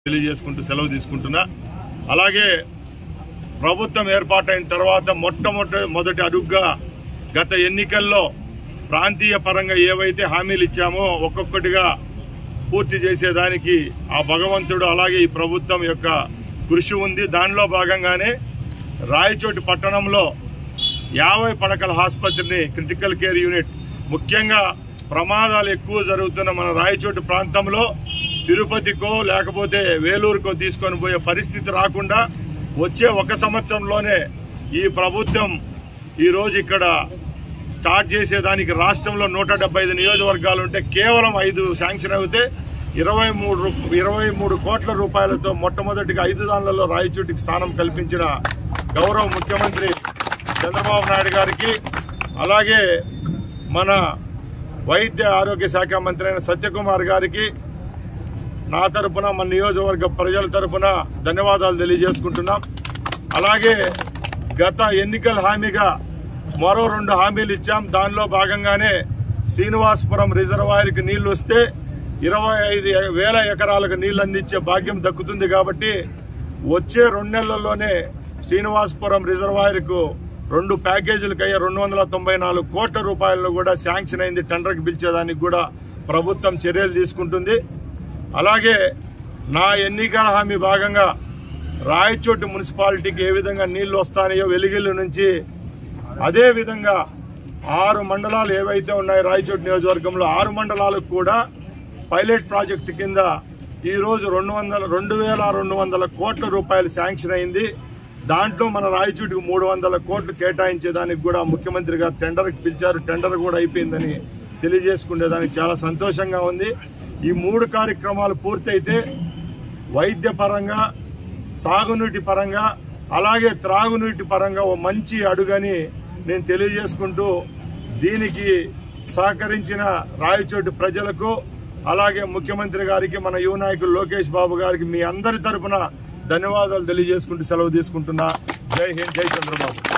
తెలియజేసుకుంటూ సెలవు తీసుకుంటున్నా। అలాగే ప్రభుత్వం ఏర్పాటైన తర్వాత మొట్టమొదటి అడుగుగా గత ఎన్నికల్లో ప్రాంతీయ పరంగా ఏవైతే హామీలు ఇచ్చామో ఒక్కొక్కటిగా పూర్తి చేసేదానికి ఆ భగవంతుడు అలాగే ఈ ప్రభుత్వం యొక్క కృషి ఉంది। దానిలో భాగంగానే రాయచోటి పట్టణంలో 50 పడకల ఆసుపత్రిని క్రిటికల్ కేర్ యూనిట్ ముఖ్యంగా ప్రమాదాలు ఎక్కువ జరుగుతున్న మన రాయచోటి ప్రాంతంలో తిరుపతికో లేకపోతే వేలూరుకో తీసుకొని పోయే పరిస్థితి రాకుండా వచ్చే ఒక సంవత్సరంలోనే ఈ ప్రభుత్వం ఈరోజు ఇక్కడ స్టార్ట్ చేసేదానికి రాష్ట్రంలో 175 నియోజకవర్గాలు ఉంటే కేవలం 5 శాంక్షన్ అవుతే 23 కోట్ల రూపాయలతో మొట్టమొదటిగా 5 దానిలలో రాయచోటికి స్థానం కల్పించిన గౌరవ ముఖ్యమంత్రి చంద్రబాబు నాయుడు గారికి అలాగే మన వైద్య ఆరోగ్య శాఖ మంత్రి అయిన సత్యకుమార్ గారికి నా తరపున మన నియోజకవర్గ ప్రజల తరపున ధన్యవాదాలు తెలియజేసుకుంటున్నాం। అలాగే గత ఎన్నికల హామీగా మరో 2 హామీలు ఇచ్చాం। దానిలో భాగంగానే శ్రీనివాసపురం రిజర్వాయర్కి నీళ్లు వస్తే 25,000 ఎకరాలకు నీళ్లు అందించే భాగ్యం దక్కుతుంది కాబట్టి వచ్చే 2 నెలల్లోనే శ్రీనివాసపురం రిజర్వాయర్కు 2 ప్యాకేజీలకు అయ్యే 294 కోట్ల రూపాయలను కూడా శాంక్షన్ అయింది। టెండర్కి పిలిచేదానికి కూడా ప్రభుత్వం చర్యలు తీసుకుంటుంది। అలాగే నా ఎన్నికల హామీ భాగంగా రాయచోటి మున్సిపాలిటీకి ఏ విధంగా నీళ్లు వస్తాయో వెలిగిల్లు నుంచి అదే విధంగా 6 మండలాలు ఏవైతే ఉన్నాయో రాయచోటి నియోజకవర్గంలో 6 మండలాలకు కూడా పైలట్ ప్రాజెక్టు కింద ఈరోజు 2,200 కోట్ల రూపాయలు శాంక్షన్ అయింది। దాంట్లో మన రాయచోటికి 300 కోట్లు కేటాయించేదానికి కూడా ముఖ్యమంత్రి గారు టెండర్కి పిలిచారు। టెండర్ కూడా అయిపోయిందని తెలియజేసుకునేదానికి చాలా సంతోషంగా ఉంది। ఈ 3 కార్యక్రమాలు పూర్తయితే వైద్య పరంగా సాగునీటి పరంగా అలాగే త్రాగునీటి పరంగా ఓ మంచి అడుగని నేను తెలియజేసుకుంటూ దీనికి సహకరించిన రాయచోటి ప్రజలకు అలాగే ముఖ్యమంత్రి గారికి మన యువ నాయకులు లోకేష్ బాబు గారికి మీ అందరి తరపున ధన్యవాదాలు తెలియజేసుకుంటూ సెలవు తీసుకుంటున్నా। జై హింద్, జై చంద్రబాబు।